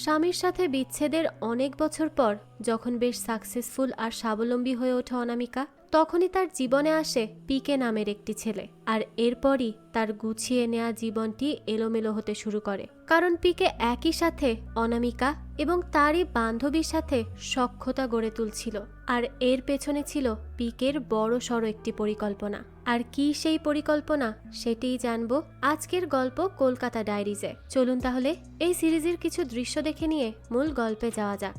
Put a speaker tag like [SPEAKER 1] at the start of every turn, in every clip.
[SPEAKER 1] স্বামীর সাথে বিচ্ছেদের অনেক বছর পর যখন বেশ সাকসেসফুল আর স্বাবলম্বী হয়ে ওঠে অনামিকা, তখনই তার জীবনে আসে পিকে নামের একটি ছেলে। আর এরপরই তার গুছিয়ে নেওয়া জীবনটি এলোমেলো হতে শুরু করে, কারণ পিকে একই সাথে অনামিকা এবং তারই বান্ধবীর সাথে সখ্যতা গড়ে তুলছিল। আর এর পেছনে ছিল পিকের বড় সড়ো একটি পরিকল্পনা। আর কি সেই পরিকল্পনা, সেটিই জানবো আজকের গল্প কলকাতা ডায়েরিজে। চলুন তাহলে এই সিরিজের কিছু দৃশ্য দেখে নিয়ে মূল গল্পে যাওয়া যাক।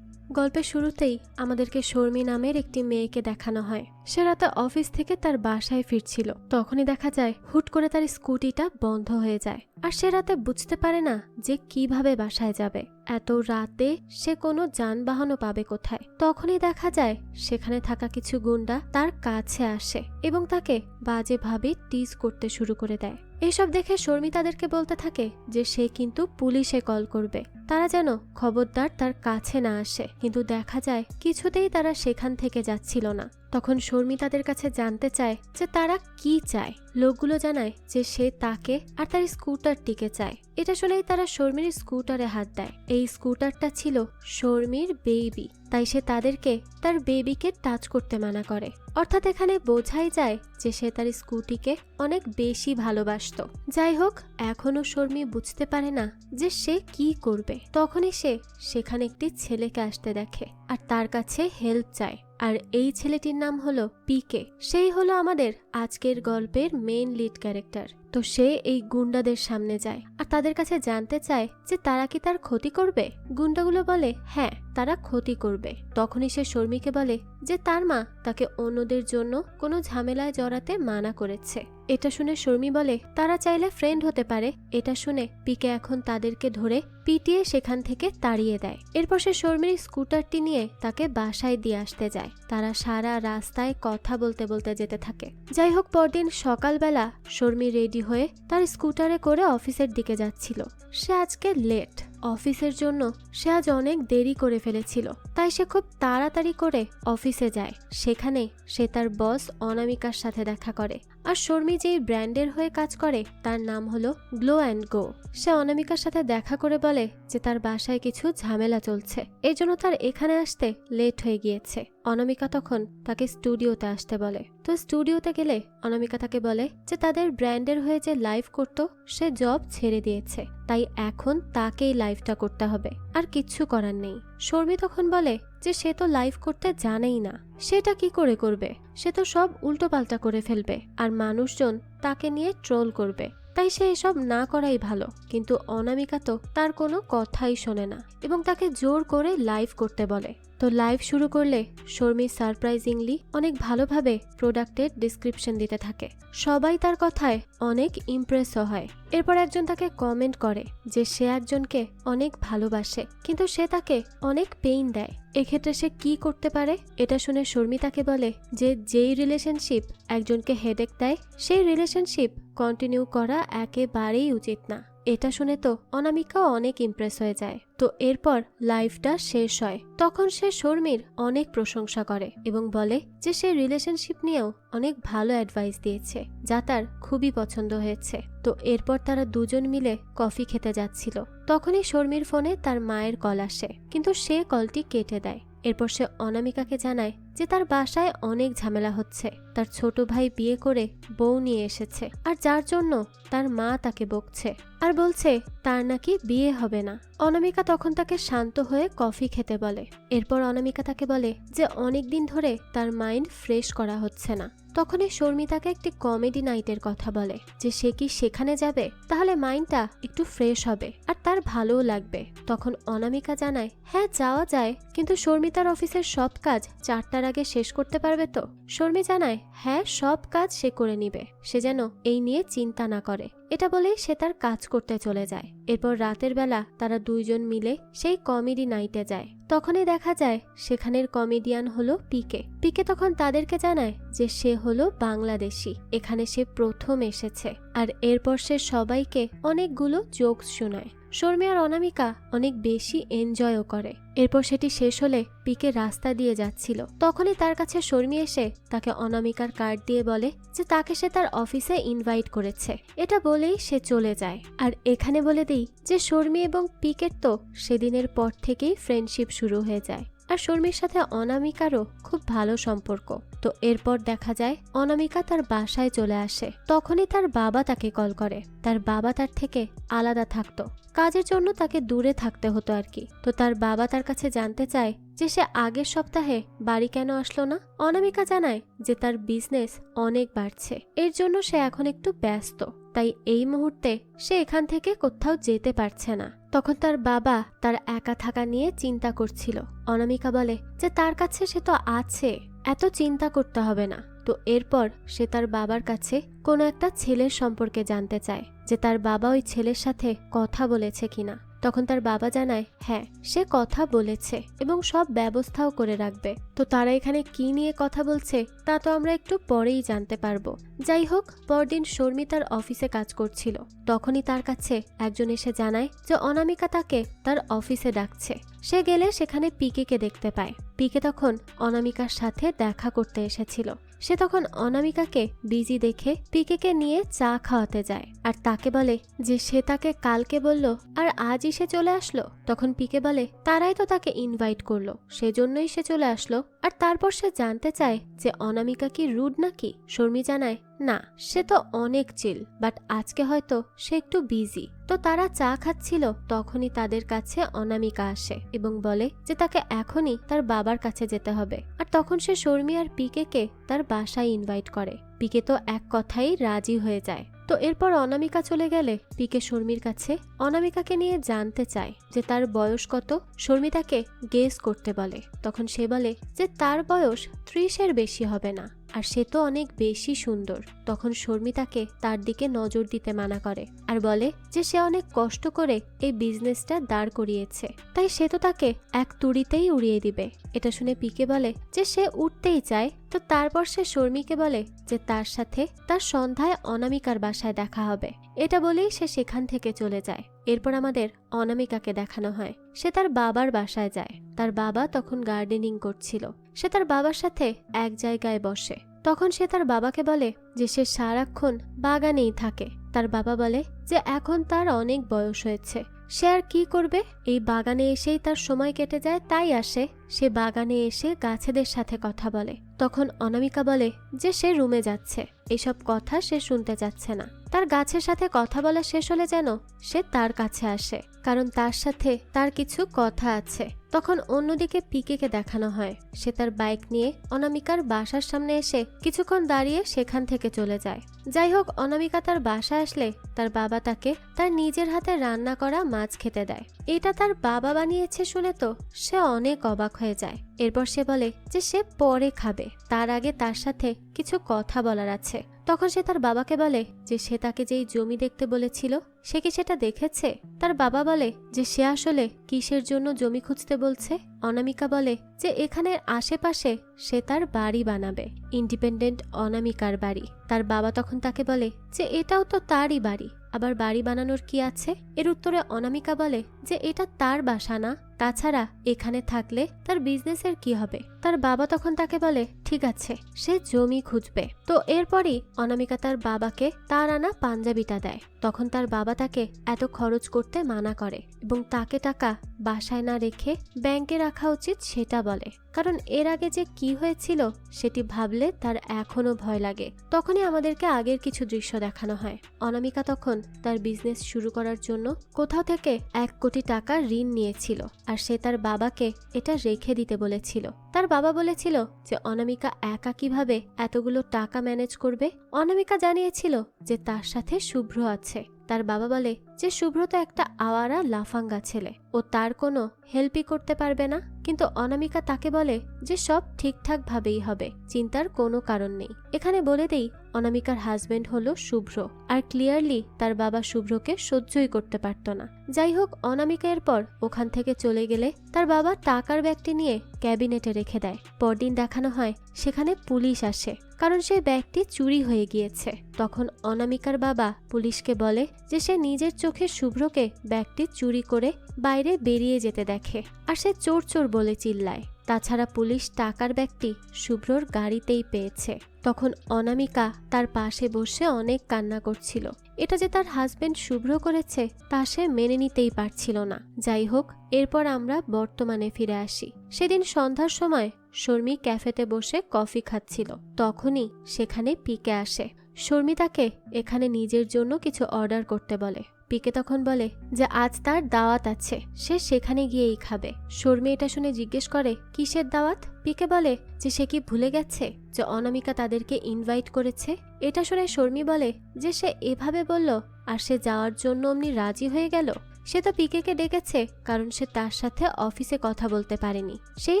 [SPEAKER 1] গল্পের শুরুতেই আমাদেরকে শর্মী নামের একটি মেয়েকে দেখানো হয়। সে রাতে অফিস থেকে তার বাসায় ফিরছিল। তখনই দেখা যায় হুট করে তার স্কুটিটা বন্ধ হয়ে যায়। আর সে রাতে বুঝতে পারে না যে কিভাবে বাসায় যাবে। এত রাতে সে কোনো যানবাহনও পাবে কোথায়। তখনই দেখা যায় সেখানে থাকা কিছু গুন্ডা তার কাছে আসে এবং তাকে বাজেভাবে টিজ করতে শুরু করে দেয়। এসব দেখে শর্মী তাদেরকে বলতে থাকে যে সে কিন্তু পুলিশে কল করবে, তারা যেন খবরদার তার কাছে না আসে। কিন্তু দেখা যায় কিছুতেই তারা সেখান থেকে যাচ্ছিল না। তখন শর্মী তাদের কাছে জানতে চায় যে তারা কি চায়। লোকগুলো জানায় যে সে তাকে আর তার স্কুটারটিকে চায়। এটা শুনেই তারা শর্মীর স্কুটারে হাত দেয়। এই স্কুটারটা ছিল শর্মীর বেবি, তাই সে তাদেরকে তার বেবিকে টাচ করতে মানা করে। অর্থাৎ এখানে বোঝাই যায় যে সে তার স্কুটিকে অনেক বেশি ভালোবাসতো। যাই হোক, এখনো শর্মী বুঝতে পারে না যে সে কি করবে। তখনই সে সেখানে একটি ছেলেকে আসতে দেখে আর তার কাছে হেল্প চায়। আর এই ছেলেটির নাম হলো পিকে। সেই হলো আমাদের আজকের গল্পের মেইন লিড ক্যারেক্টার। তো সে এই গুন্ডাদের সামনে যায় আর তাদের কাছে জানতে চায় যে তারা কি তার ক্ষতি করবে। গুন্ডাগুলো বলে হ্যাঁ, তারা ক্ষতি করবে। তখনই সে শর্মীকে বলে যে তার মা তাকে অন্যদের জন্য কোনো ঝামেলায় জড়াতে মানা করেছে। এটা শুনে শর্মী বলে তারা চাইলে ফ্রেন্ড হতে পারে। এটা শুনে পিকে এখন তাদেরকে ধরে পিটিয়ে সেখান থেকে তাড়িয়ে দেয়। এরপর সে শর্মীর স্কুটারটি নিয়ে তাকে বাসায় দিয়ে আসতে যায়। তারা সারা রাস্তায় কথা বলতে বলতে যেতে থাকে। যাই হোক, পরদিন সকালবেলা শর্মী রেডি হয়ে তার স্কুটারে করে অফিসের দিকে যাচ্ছিল। সে আজকে লেট। অফিসের জন্য সে আজ অনেক দেরি করে ফেলেছিল, তাই সে খুব তাড়াতাড়ি করে অফিসে যায়। সেখানে সে তার বস অনামিকার সাথে দেখা করে। আর শর্মী যেই ব্র্যান্ডের হয়ে কাজ করে তার নাম হলো গ্লো অ্যান্ড গো। সে অনামিকার সাথে দেখা করে বলে যে তার বাসায় কিছু ঝামেলা চলছে, এই জন্য তার এখানে আসতে লেট হয়ে গিয়েছে। অনামিকা তখন তাকে স্টুডিওতে আসতে বলে। তো স্টুডিওতে গেলে অনামিকা তাকে বলে যে তাদের ব্র্যান্ডের হয়ে যে লাইভ করতো সে জব ছেড়ে দিয়েছে, তাই এখন তাকেই লাইভটা করতে হবে, আর কিচ্ছু করার নেই। শর্মী তখন বলে যে সে তো লাইভ করতে জানেই না, সেটা কি করে করবে? সে তো সব উল্টোপাল্টা করে ফেলবে আর মানুষজন তাকে নিয়ে ট্রোল করবে, তাই সে এসব না করাই ভালো। কিন্তু অনামিকা তো তার কোনো কথাই শোনে না এবং তাকে জোর করে লাইভ করতে বলে। তো লাইভ শুরু করলে শর্মী সারপ্রাইজিংলি অনেক ভালোভাবে প্রোডাক্টের ডিসক্রিপশন দিতে থাকে। সবাই তার কথায় অনেক ইমপ্রেসও হয়। এরপর একজন তাকে কমেন্ট করে যে সে একজনকে অনেক ভালোবাসে, কিন্তু সে তাকে অনেক পেইন দেয়। এক্ষেত্রে সে কি করতে পারে? এটা শুনে শর্মী তাকে বলে যে যেই রিলেশনশিপ একজনকে হেডেক দেয় সেই রিলেশনশিপ কন্টিনিউ করা একেবারেই উচিত না। এটা শুনে তো অনামিকাও অনেক ইমপ্রেস হয়ে যায়। তো এরপর লাইফটা শেষ হয়। তখন সে শর্মীর অনেক প্রশংসা করে এবং বলে যে সে রিলেশনশিপ নিয়েও অনেক ভালো অ্যাডভাইস দিয়েছে, যা তার খুবই পছন্দ হয়েছে। তো এরপর তারা দুজন মিলে কফি খেতে যাচ্ছিল। তখনই শর্মীর ফোনে তার মায়ের কল আসে, কিন্তু সে কলটি কেটে দেয়। এরপর সে অনামিকাকে জানায় যে তার বাসায় অনেক ঝামেলা হচ্ছে। তার ছোট ভাই বিয়ে করে বউ নিয়ে এসেছে, আর যার জন্য তার মা তাকে বকছে আর বলছে তার নাকি বিয়ে হবে না। অনামিকা তখন তাকে শান্ত হয়ে কফি খেতে বলে। এরপর অনামিকা তাকে বলে যে অনেকদিন ধরে তার মাইন্ড ফ্রেশ করা হচ্ছে না। তখনই শর্মী তাকে একটি কমেডি নাইটের কথা বলে যে সে কি সেখানে যাবে, তাহলে মাইন্ডটা একটু ফ্রেশ হবে আর তার ভালোও লাগবে। তখন অনামিকা জানায় হ্যাঁ যাওয়া যায়, কিন্তু শর্মী তার অফিসের সব কাজ 4টার আগে শেষ করতে পারবে তো? শর্মী জানায় হ্যাঁ, সব কাজ সে করে নিবে, সে যেন এই নিয়ে চিন্তা না করে। এটা বলেই সে তার কাজ করতে চলে যায়। এরপর রাতের বেলা তারা দুইজন মিলে সেই কমেডি নাইটে যায়। তখনই দেখা যায় সেখানের কমেডিয়ান হলো পিকে। পিকে তখন তাদেরকে জানায় যে সে হলো বাংলাদেশি, এখানে সে প্রথম এসেছে। আর এরপর সে সবাইকে অনেকগুলো জোকস শোনায়। শর্মি আর অনামিকা অনেক বেশি এনজয়ও করে। এরপর সেটি শেষ হলে পিকে রাস্তা দিয়ে যাচ্ছিল, তখনই তার কাছে শর্মি এসে তাকে অনামিকার কার্ড দিয়ে বলে যে তাকে সে তার অফিসে ইনভাইট করেছে। এটা বলেই সে চলে যায়। আর এখানে বলে দিই যে শর্মি এবং পিকের তো সেদিনের পর থেকেই ফ্রেন্ডশিপ শুরু হয়ে যায়। আর শর্মির সাথে অনামিকারও খুব ভালো সম্পর্ক। তো এরপর দেখা যায় অনামিকা তার বাসায় চলে আসে। তখনই তার বাবা তাকে কল করে। তার বাবা তার থেকে আলাদা থাকতো, কাজের জন্য তাকে দূরে থাকতে হতো আর কি। তো তার বাবা তার কাছে জানতে চায় যে সে আগের সপ্তাহে বাড়ি কেন আসলো না। অনামিকা জানায় যে তার বিজনেস অনেক বাড়ছে, এর জন্য সে এখন একটু ব্যস্ত, তাই এই মুহূর্তে সে এখান থেকে কোথাও যেতে পারছে না। তখন তার বাবা তার একা থাকা নিয়ে চিন্তা করছিল। অনামিকা বলে যে তার কাছে সে তো আছে, এত চিন্তা করতে হবে না। তো এরপর সে তার বাবার কাছে কোনো একটা ছেলের সম্পর্কে জানতে চায় যে তার বাবা ওই ছেলের সাথে কথা বলেছে কিনা। তখন তার বাবা জানায় হ্যাঁ, সে কথা বলেছে এবং সব ব্যবস্থাও করে রাখবে। তো তারা এখানে কি নিয়ে কথা বলছে তা তো আমরা একটু পরেই জানতে পারবো। যাই হোক, পরদিন শর্মি তার অফিসে কাজ করছিল। তখনই তার কাছে একজন এসে জানায় যে অনামিকা তাকে তার অফিসে ডাকছে। সে গেলে সেখানে পিকেকে দেখতে পায়। পিকে তখন অনামিকার সাথে দেখা করতে এসেছিল। সে তখন অনামিকাকে বিজি দেখে পিকেকে নিয়ে চা খাওয়াতে যায় আর তাকে বলে যে সে তাকে কালকে বলল আর আজই সে চলে আসলো। তখন পিকে বলে তারাই তো তাকে ইনভাইট করলো, সেজন্যই সে চলে আসলো। আর তারপর সে জানতে চায় যে অনামিকা কি রুড নাকি। শর্মি জানায় না, সে তো অনেক চিল, বাট আজকে হয়তো সে একটু বিজি। তো তারা চা খাচ্ছিল, তখনই তাদের কাছে অনামিকা আসে এবং বলে যে তাকে এখনই তার বাবার কাছে যেতে হবে। আর তখন সে শর্মি আর পিকেকে তার বাসায় ইনভাইট করে। পিকে তো এক কথাই রাজি হয়ে যায়। তো এরপর অনামিকা চলে গেলে পিকে শর্মির কাছে অনামিকাকে নিয়ে জানতে চায় যে তার বয়স কত। শর্মি তাকে গেস করতে বলে। তখন সে বলে যে তার বয়স 30-এর বেশি হবে না, আর সে তো অনেক বেশি সুন্দর। তখন শর্মি তাকে তার দিকে নজর দিতে মানা করে আর বলে যে সে অনেক কষ্ট করে এই বিজনেসটা দাঁড় করিয়েছে, তাই সে তো তাকে এক তুড়িতেই উড়িয়ে দিবে। এটা শুনে পিকে বলে যে সে উঠতেই চায়। তো তারপর সে শর্মিকে বলে যে তার সাথে তার সন্ধ্যায় অনামিকার বাসায় দেখা হবে। এটা বলেই সে সেখান থেকে চলে যায়। এরপর আমাদের অনামিকাকে দেখানো হয়। সে তার বাবার বাসায় যায়। তার বাবা তখন গার্ডেনিং করছিল। সে তার বাবার সাথে এক জায়গায় বসে। তখন সে তার বাবাকে বলে যে সে সারাক্ষণ বাগানেই থাকে। তার বাবা বলে যে এখন তার অনেক বয়স হয়েছে, সে আর কি করবে, এই বাগানে এসেই তার সময় কেটে যায়, তাই আসে। সে বাগানে এসে গাছেদের সাথে কথা বলে। তখন অনামিকা বলে যে সে রুমে যাচ্ছে, এসব কথা সে শুনতে চাচ্ছে না। তার গাছের সাথে কথা বলা শেষ হলে যেন সে তার কাছে আসে, কারণ তার সাথে তার কিছু কথা আছে। তখন অন্যদিকে পিকেকে দেখানো হয়। সে তার বাইক নিয়ে অনামিকার বাসার সামনে এসে কিছুক্ষণ দাঁড়িয়ে সেখান থেকে চলে যায়। যাই হোক, অনামিকা তার বাসায় আসলে তার বাবা তাকে তার নিজের হাতে রান্না করা মাছ খেতে দেয়। এটা তার বাবা বানিয়েছে শুনে তো সে অনেক অবাক হয়ে যায়। এরপর সে বলে যে সে পরে খাবে, তার আগে তার সাথে কিছু কথা বলার আছে। তখন সে তার বাবাকে বলে যে সে তাকে যেই জমি দেখতে বলেছিল সে কি সেটা দেখেছে। তার বাবা বলে যে সে আসলে কিসের জন্য জমি খুঁজতে বলছে। অনামিকা বলে যে এখানের আশেপাশে সে তার বাড়ি বানাবে, ইন্ডিপেন্ডেন্ট অনামিকার বাড়ি। তার বাবা তখন তাকে বলে যে এটাও তো তারই বাড়ি, আবার বাড়ি বানানোর কি আছে। এর উত্তরে অনামিকা বলে যে এটা তার বাসা না, তাছাড়া এখানে থাকলে তার বিজনেসের কি হবে। তার বাবা তখন তাকে বলে ঠিক আছে, সে জমি খুঁজবে। তো এরপরই অনামিকা তার বাবাকে তার আনা পাঞ্জাবিটা দেয়। তখন তার বাবা তাকে এত খরচ করতে মানা করে এবং তাকে টাকা বাসায় না রেখে ব্যাংকে রাখা উচিত সেটা বলে, কারণ এর আগে যে কি হয়েছিল সেটি ভাবলে তার এখনো ভয় লাগে। তখনই আমাদেরকে আগের কিছু দৃশ্য দেখানো হয়। অনামিকা তখন তার বিজনেস শুরু করার জন্য কোথাও থেকে 1 কোটি টাকা ঋণ নিয়েছিল, আর সে তার বাবাকে এটা রেখে দিতে বলেছিল। তার বাবা বলেছিল যে অনামিকা একা কিভাবে এতগুলো টাকা ম্যানেজ করবে। অনামিকা জানিয়েছিল যে তার সাথে শুভ্র আছে, তার বাবা বলে যে শুভ্র তো একটা আওয়ারা লাফাঙ্গা ছেলে, ও তার কোনো হেল্পই করতে পারবে না। কিন্তু অনামিকা তাকে বলে যে সব ঠিকঠাক ভাবেই হবে, চিন্তার কোনো কারণ নেই। এখানে বলে দেই অনামিকার হাজবেন্ড হলো শুভ্র, আর ক্লিয়ারলি তার বাবা শুভ্রকে সহ্যই করতে পারত না। যাই হোক, অনামিকা এরপর ওখান থেকে চলে গেলে তার বাবা টাকার ব্যাগটি নিয়ে ক্যাবিনেটে রেখে দেয়। পরদিন দেখানো হয় সেখানে পুলিশ আসে, কারণ সেই ব্যাগটি চুরি হয়ে গিয়েছে। তখন অনামিকার বাবা পুলিশকে বলে যে সে নিজের চোখে শুভ্রকে ব্যাগটি চুরি করে বাইরে বেরিয়ে যেতে দেখে, আর সে চোর চোর বলে চিল্লায়। তাছাড়া পুলিশ টাকার ব্যাগটি শুভ্রর গাড়িতেই পেয়েছে। তখন অনামিকা তার পাশে বসে অনেক কান্না করছিল। এটা যে তার হাজবেন্ড শুভ্র করেছে তা সে মেনে নিতেই পারছিল না। যাই হোক, এরপর আমরা বর্তমানে ফিরে আসি। সেদিন সন্ধ্যার সময় শর্মি ক্যাফেতে বসে কফি খাচ্ছিল, তখনই সেখানে পিকে আসে। শর্মি তাকে এখানে নিজের জন্য কিছু অর্ডার করতে বলে। পিকে তখন বলে যে আজ তার দাওয়াত আছে, সে সেখানে গিয়েই খাবে। শর্মি এটা শুনে জিজ্ঞেস করে কিসের দাওয়াত। পিকে বলে যে সে কি ভুলে গেছে যে অনামিকা তাদেরকে ইনভাইট করেছে। এটা শুনে শর্মি বলে যে সে এভাবে বলল আর সে যাওয়ার জন্য অমনি রাজি হয়ে গেল। সে তো পিকেকে ডেকেছে কারণ সে তার সাথে অফিসে কথা বলতে পারেনি, সেই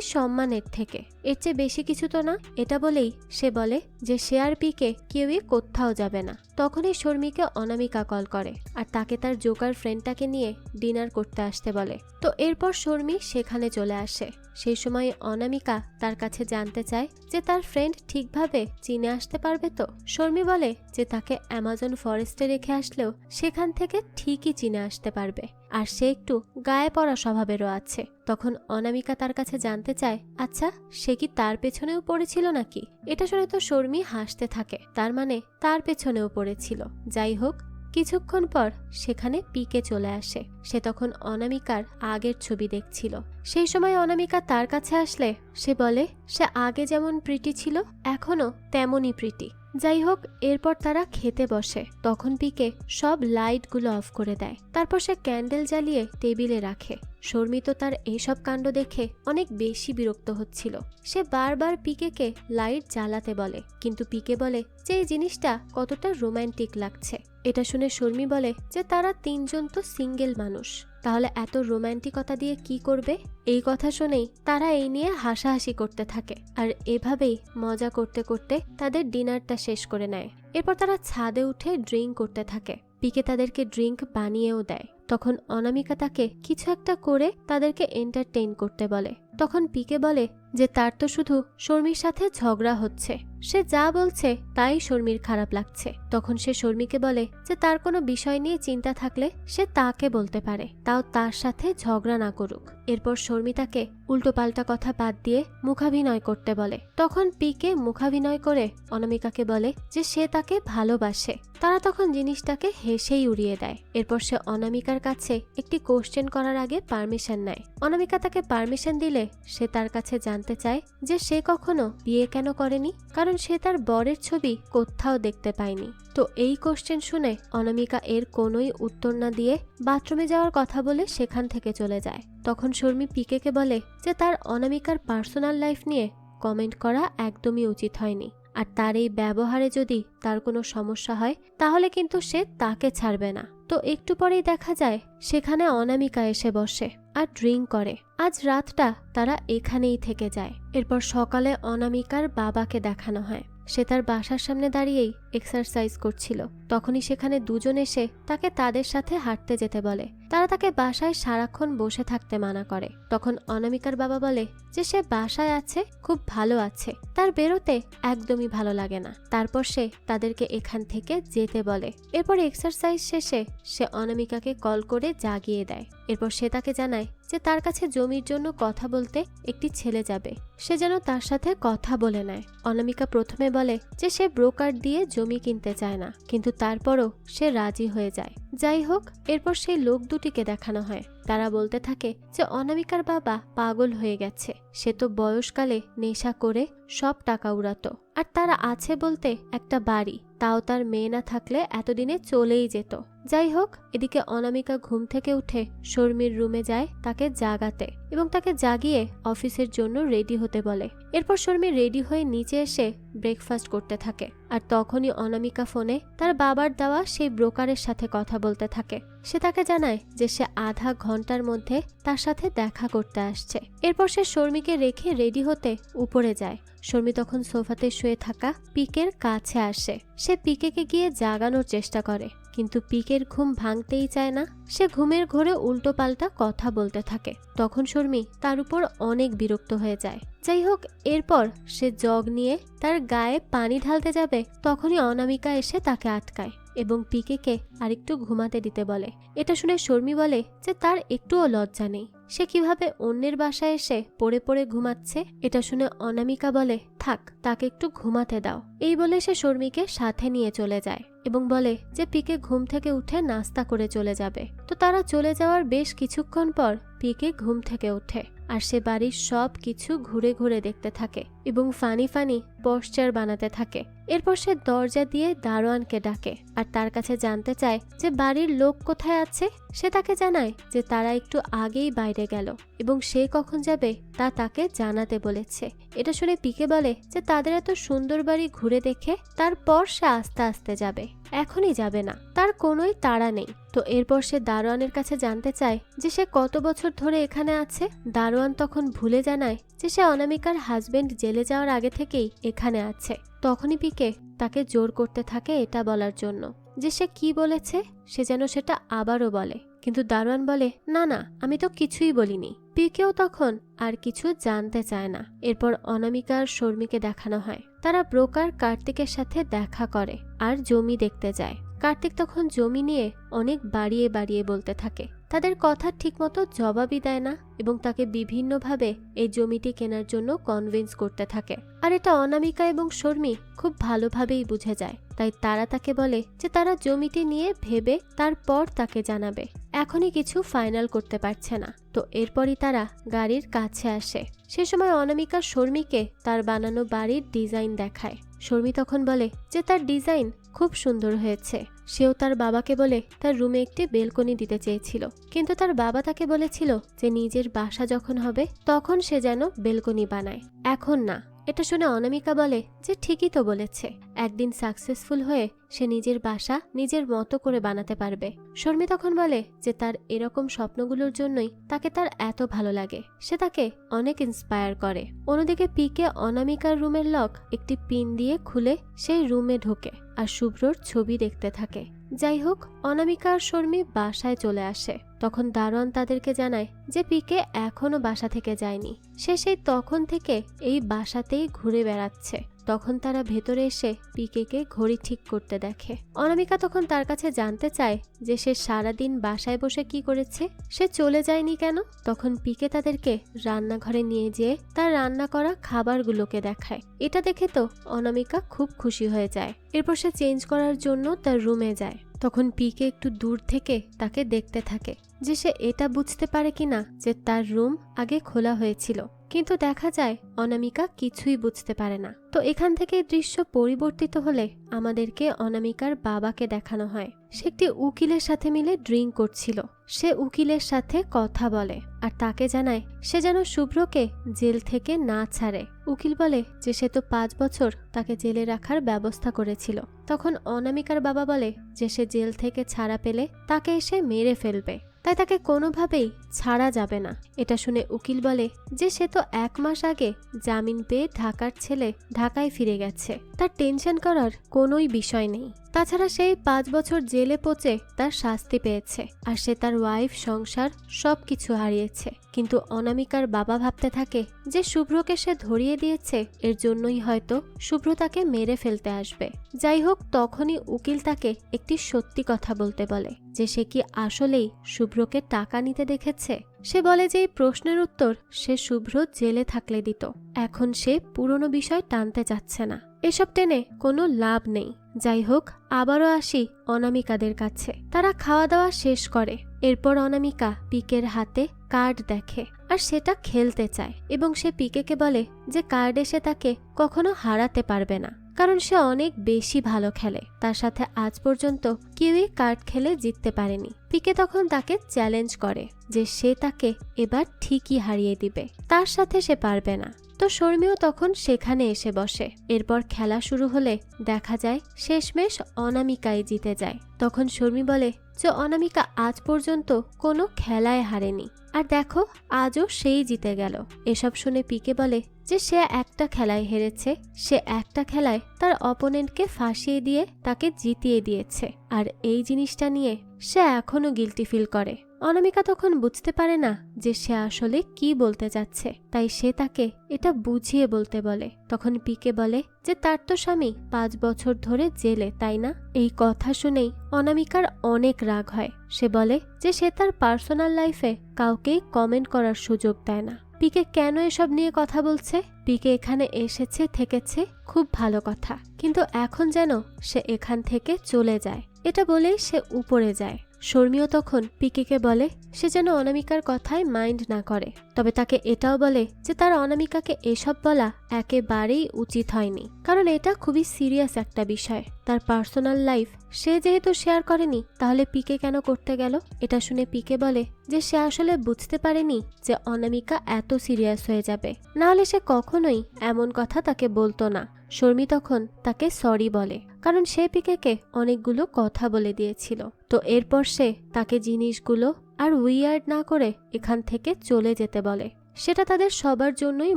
[SPEAKER 1] সম্মানের থেকে। এর চেয়ে বেশি কিছু তো না। এটা বলেই সে বলে যে সে আর পিকে কেউই কোথাও যাবে না। তখনই শর্মিকে অনামিকা কল করে আর তাকে তার জোকার ফ্রেন্ডটাকে নিয়ে ডিনার করতে আসতে বলে। তো এরপর শর্মি সেখানে চলে আসে। সেই সময় অনামিকা তার কাছে জানতে চায় যে তার ফ্রেন্ড ঠিকভাবে চিনে আসতে পারবে তো। শর্মি বলে যে তাকে অ্যামাজন ফরেস্টে রেখে আসলেও সেখান থেকে ঠিকই চিনে আসতে পারবে, আর সে একটু গায়ে পড়া স্বভাবেরও আছে। তখন অনামিকা তার কাছে জানতে চায় আচ্ছা সে কি তার পেছনেও পড়েছিল নাকি। এটা শুনে তো শর্মি হাসতে থাকে, তার মানে তার পেছনেও পড়েছিল। যাই হোক, কিছুক্ষণ পর সেখানে পিকে চলে আসে। সে তখন অনামিকার আগের ছবি দেখছিল। সেই সময় অনামিকা তার কাছে আসলে সে বলে সে আগে যেমন প্রিটি ছিল এখনো তেমনই প্রিটি। যাই হোক, এরপর তারা খেতে বসে। তখন পিকে সব লাইটগুলো অফ করে দেয়, তারপর সে ক্যান্ডেল জ্বালিয়ে টেবিলে রাখে। শর্মি তো তার এইসব কাণ্ড দেখে অনেক বেশি বিরক্ত হচ্ছিল। সে বারবার পিকেকে লাইট জ্বালাতে বলে, কিন্তু পিকে বলে যে এই জিনিসটা কতটা রোমান্টিক লাগছে। এটা শুনে শর্মি বলে যে তারা তিনজন তো সিঙ্গেল মানুষ, তাহলে এত রোমান্টিকতা দিয়ে কি করবে। এই কথা শুনেই তারা এই নিয়ে হাসাহাসি করতে থাকে, আর এভাবেই মজা করতে করতে তাদের ডিনারটা শেষ করে নেয়। এরপর তারা ছাদে উঠে ড্রিঙ্ক করতে থাকে। পিকে তাদেরকে ড্রিঙ্ক বানিয়েও দেয়। তখন অনামিকা তাকে কিছু একটা করে তাদেরকে এন্টারটেইন করতে বলে। তখন পিকে বলে যে তার তো শুধু শর্মির সাথে ঝগড়া হচ্ছে, সে যা বলছে তাই শর্মির খারাপ লাগছে। তখন সে শর্মিকে বলে যে তার কোনো বিষয় নিয়ে চিন্তা থাকলে সে তাকে বলতে পারে, তাও তার সাথে ঝগড়া না করুক। এরপর শর্মি তাকে উল্টোপাল্টা কথা বাদ দিয়ে মুখাভিনয় করতে বলে। তখন পিকে মুখাভিনয় করে অনামিকাকে বলে যে সে তাকে ভালোবাসে। তারা তখন জিনিসটাকে হেসেই উড়িয়ে দেয়। এরপর সে অনামিকার কাছে একটি কোশ্চেন করার আগে পারমিশন নেয়। অনামিকা তাকে পারমিশন দিলে সে তার কাছে জানতে চায় যে সে কখনো বিয়ে কেন করেনি, কারণ সে তার বরের ছবি কোথাও দেখতে পায়নি। তো এই কোশ্চেন শুনে অনামিকা এর কোনোই উত্তর না দিয়ে বাথরুমে যাওয়ার কথা বলে সেখান থেকে চলে যায়। তখন শর্মি পিকেকে বলে যে তার অনামিকার পার্সোনাল লাইফ নিয়ে কমেন্ট করা একদমই উচিত হয়নি, আর তার এই ব্যবহারে যদি তার কোনো সমস্যা হয় তাহলে কিন্তু সে তাকে ছাড়বে না। তো একটু পরেই দেখা যায় সেখানে অনামিকা এসে বসে আর ড্রিঙ্ক করে। আজ রাতটা তারা এখানেই থেকে যায়। এরপর সকালে অনামিকার বাবাকে দেখানো হয়। সে তার বাসার সামনে দাঁড়িয়েই এক্সারসাইজ করছিল। তখনই সেখানে দুজন এসে তাকে তাদের সাথে হাঁটতে যেতে বলে। তারা তাকে বাসায় সারাক্ষণ বসে থাকতে মানা করে। তখন অনামিকার বাবা বলে যে সে বাসায় আছে, খুব ভালো আছে, তার বেরোতে একদমই ভালো লাগে না। তারপর সে তাদেরকে এখান থেকে যেতে বলে। এরপর এক্সারসাইজ শেষে সে অনামিকাকে কল করে জাগিয়ে দেয়। এরপর সে তাকে জানায় যে তার কাছে জমির জন্য কথা বলতে একটি ছেলে যাবে, সে যেন তার সাথে কথা বলে নেয়। অনামিকা প্রথমে বলে যে সে ব্রোকার দিয়ে জমি কিনতে চায় না, কিন্তু তারপরও সে রাজি হয়ে যায়। যাই হোক, এরপর সেই লোক দুটিকে দেখানো হয়। তারা বলতে থাকে যে অনামিকার বাবা পাগল হয়ে গেছে, সে তো বয়সকালে নেশা করে সব টাকা উড়াতো, আর তারা আছে বলতে একটা বাড়ি, তাও তার মেয়ে না থাকলে এতদিনে চলেই যেত। যাই হোক, এদিকে অনামিকা ঘুম থেকে উঠে শর্মির রুমে যায় তাকে জাগাতে। এবং তাকে জাগিয়ে অফিসের জন্য রেডি হতে বলে। এরপর শর্মী রেডি হয়ে নিচে এসে ব্রেকফাস্ট করতে থাকে। আর তখনই অনামিকা ফোনে তার বাবার দেওয়া সেই ব্রোকারের সাথে কথা বলতে থাকে। সে তাকে জানায় যে সে আধা ঘন্টার মধ্যে তার সাথে দেখা করতে আসছে। এরপর সে শর্মীকে রেখে রেডি হতে উপরে যায়। শর্মী তখন সোফাতে শুয়ে থাকা পিকের কাছে আসে। সে পিকেকে গিয়ে জাগানোর চেষ্টা করে, কিন্তু পিকের ঘুম ভাঙতেই চায় না। সে ঘুমের ঘোরে উল্টো পাল্টা কথা বলতে থাকে। তখন শর্মী তার উপর অনেক বিরক্ত হয়ে যায়। যাই হোক, এরপর সে জগ নিয়ে তার গায়ে পানি ঢালতে যাবে, তখনই অনামিকা এসে তাকে আটকায় এবং পিকেকে আরেকটু ঘুমাতে দিতে বলে। এটা শুনে শর্মী বলে যে তার একটুও লজ্জা নেই, সে কিভাবে অন্যের বাসায় এসে পড়ে পড়ে ঘুমাচ্ছে। এটা শুনে অনামিকা বলে থাক, তাকে একটু ঘুমাতে দাও। এই বলে সে শর্মীকে সাথে নিয়ে চলে যায় এবং বলে যে পিকে ঘুম থেকে উঠে নাস্তা করে চলে যাবে। তো তারা চলে যাওয়ার বেশ কিছুক্ষণ পর পিকে ঘুম থেকে ওঠে আর সে বাড়ির সব কিছু ঘুরে ঘুরে দেখতে থাকে এবং ফানি ফানি পশ্চার বানাতে থাকে। এরপর সে দরজা দিয়ে দারোয়ানকে ডাকে আর তার কাছে জানতে চায় যে বাড়ির লোক কোথায় আছে। সে তাকে জানায় যে তারা একটু আগেই বাইরে গেল এবং সে কখন যাবে তা তাকে জানাতে বলেছে। এটা শুনে পিকে বলে যে তাদের এত সুন্দর বাড়ি ঘুরে দেখে তারপর সে আস্তে আস্তে যাবে, এখনই যাবে না, তার কোনোই তাড়া নেই। তো এরপর সে দারোয়ানের কাছে জানতে চায় যে সে কত বছর ধরে এখানে আছে। দারোয়ান তখন ভুলে জানায় যে সে অনামিকার হাজবেন্ড জেলে যাওয়ার আগে থেকেই এখানে আছে। তখনই পিকে তাকে জোর করতে থাকে এটা বলার জন্য যে সে কি বলেছে সে যেন সেটা আবারও বলে, কিন্তু দারোয়ান বলে না না, আমি তো কিছুই বলিনি। পিকেও তখন আর কিছু জানতে চায় না। এরপর অনামিকা আর শর্মীকে দেখানো হয় তারা ব্রোকার কার্তিকের সাথে দেখা করে আর জমি দেখতে যায়। কার্তিক তখন জমি নিয়ে অনেক বাড়িয়ে বাড়িয়ে বলতে থাকে, তাদের কথা ঠিকমতো জবাবই দেয় না এবং তাকে বিভিন্নভাবে এই জমিটি কেনার জন্য কনভিন্স করতে থাকে। আর এটা অনামিকা এবং শর্মী খুব ভালোভাবেই বুঝে যায়, তাই তারা তাকে বলে যে তারা জমিটি নিয়ে ভেবে তারপর তাকে জানাবে, এখনই কিছু ফাইনাল করতে পারছে না। তো এরপরই তারা গাড়ির কাছে আসে। সে সময় অনামিকা শর্মীকে তার বানানো বাড়ির ডিজাইন দেখায়। শর্মী তখন বলে যে তার ডিজাইন খুব সুন্দর হয়েছে। সেও তার বাবাকে বলে তার রুমে একটি বেলকনি দিতে চেয়েছিল, কিন্তু তার বাবা তাকে বলেছিল যে নিজের বাসা যখন হবে তখন সে যেন বেলকনি বানায়, এখন না। এটা শুনে অনামিকা বলে যে ঠিকই তো বলেছে, একদিন সাকসেসফুল হয়ে সে নিজের বাসা নিজের মতো করে বানাতে পারবে। শর্মী তখন বলে যে তার এরকম স্বপ্নগুলোর জন্যই তাকে তার এত ভালো লাগে, সে তাকে অনেক ইন্সপায়ার করে। অন্যদিকে পিকে অনামিকার রুমের লক একটি পিন দিয়ে খুলে সেই রুমে ঢোকে আর শুভ্রর ছবি দেখতে থাকে। যাই হোক, অনামিকা আর শর্মী বাসায় চলে আসে। তখন দারোয়ান তাদেরকে জানায় যে পিকে এখনো বাসা থেকে যায়নি, সে সেই তখন থেকে এই বাসাতেই ঘুরে বেড়াচ্ছে। তখন তারা ভেতরে এসে পিকেকে ঘড়ি ঠিক করতে দেখে। অনামিকা তখন তার কাছে জানতে চায় যে সে সারাদিন বাসায় বসে কি করেছে, সে চলে যায়নি কেন। তখন পিকে তাদেরকে রান্নাঘরে নিয়ে যেয়ে তার রান্না করা খাবারগুলোকে দেখায়। এটা দেখে তো অনামিকা খুব খুশি হয়ে যায়। এরপর সে চেঞ্জ করার জন্য তার রুমে যায়। তখন পিকে একটু দূর থেকে তাকে দেখতে থাকে যে সে এটা বুঝতে পারে কিনা যে তার রুম আগে খোলা হয়েছিল, কিন্তু দেখা যায় অনামিকা কিছুই বুঝতে পারে না। তো এখান থেকে দৃশ্য পরিবর্তিত হলে আমাদেরকে অনামিকার বাবাকে দেখানো হয়। সে একটি উকিলের সাথে মিলে ড্রিঙ্ক করছিল। সে উকিলের সাথে কথা বলে আর তাকে জানায় সে যেন শুভ্রকে জেল থেকে না ছাড়ে। উকিল বলে যে সে তো 5 বছর তাকে জেলে রাখার ব্যবস্থা করেছিল। তখন অনামিকার বাবা বলে যে সে জেল থেকে ছাড়া পেলে তাকে এসে মেরে ফেলবে, তাই তাকে কোনোভাবেই ছাড়া যাবে না। এটা শুনে উকিল বলে যে সে তো 1 মাস আগে জামিন পেয়ে ঢাকার ছেলে ঢাকায় ফিরে গেছে, তার টেনশন করার কোনোই বিষয় নেই। তাছাড়া সেই 5 বছর জেলে পচে তার শাস্তি পেয়েছে আর সে তার ওয়াইফ, সংসার সবকিছু হারিয়েছে। কিন্তু অনামিকার বাবা ভাবতে থাকে যে শুভ্রকে সে ধরিয়ে দিয়েছে, এর জন্যই হয়তো শুভ্র তাকে মেরে ফেলতে আসবে। যাই হোক, তখনই উকিল তাকে একটি সত্যি কথা বলতে বলে যে সে কি আসলেই শুভ্রকে টাকা নিতে দেখেছে। সে বলে যে এই প্রশ্নের উত্তর সে শুভ্র জেলে থাকলে দিত, এখন সে পুরনো বিষয় টানতে চাচ্ছে না। এসব টেনে কোনো লাভ নেই। যাই হোক, আবারও আসি অনামিকাদের কাছে। তারা খাওয়া দাওয়া শেষ করে। এরপর অনামিকা পিকের হাতে কার্ড দেখে আর সেটা খেলতে চায় এবং সে পিকেকে বলে যে কার্ডে সে তাকে কখনো হারাতে পারবে না, কারণ সে অনেক বেশি ভালো খেলে। তার সাথে আজ পর্যন্ত কেউই কার্ড খেলে জিততে পারেনি। পিকে তখন তাকে চ্যালেঞ্জ করে যে সে তাকে এবার ঠিকই হারিয়ে দিবে, তার সাথে সে পারবে না। তো শর্মিও তখন সেখানে এসে বসে। এরপর খেলা শুরু হলে দেখা যায় শেষমেশ অনামিকাই জিতে যায়। তখন শর্মি বলে যে অনামিকা আজ পর্যন্ত কোনো খেলায় হারেনি, আর দেখো আজও সেই জিতে গেল। এসব শুনে পিকে বলে যে সে একটা খেলায় হেরেছে, সে একটা খেলায় তার অপোনেন্টকে ফাঁসিয়ে দিয়ে তাকে জিতিয়ে দিয়েছে, আর এই জিনিসটা নিয়ে সে এখনো গিল্টি ফিল করে। অনামিকা তখন বুঝতে পারে না যে সে আসলে কি বলতে চাচ্ছে, তাই সে তাকে এটা বুঝিয়ে বলতে বলে। তখন পিকে বলে যে তার তো স্বামী 5 বছর ধরে জেলে, তাই না? এই কথা শুনেই অনামিকার অনেক রাগ হয়। সে বলে যে সে তার পার্সোনাল লাইফে কাউকেই কমেন্ট করার সুযোগ দেয় না। পিকে কেন এসব নিয়ে কথা বলছে? পিকে এখানে এসেছে থেকেছে, খুব ভালো কথা, কিন্তু এখন যেন সে এখান থেকে চলে যায়, এটা বলেই সে উপরে যায়। শর্মিও তখন পিকেকে বলে সে যেন অনামিকার কথায় মাইন্ড না করে, তবে তাকে এটাও বলে যে তার অনামিকাকে এসব বলা একেবারেই উচিত হয়নি, কারণ এটা খুবই সিরিয়াস একটা বিষয়। তার পার্সোনাল লাইফ সে যেহেতু শেয়ার করেনি, তাহলে পিকে কেন করতে গেল? এটা শুনে পিকে বলে যে সে আসলে বুঝতে পারেনি যে অনামিকা এত সিরিয়াস হয়ে যাবে, নাহলে সে কখনোই এমন কথা তাকে বলতো না। শর্মি তখন তাকে সরি বলে, কারণ সে পিকেকে অনেকগুলো কথা বলে দিয়েছিল। তো এরপর সে তাকে জিনিসগুলো আর উইয়ার্ড না করে এখান থেকে চলে যেতে বলে। সেটা তাদের সবার জন্যই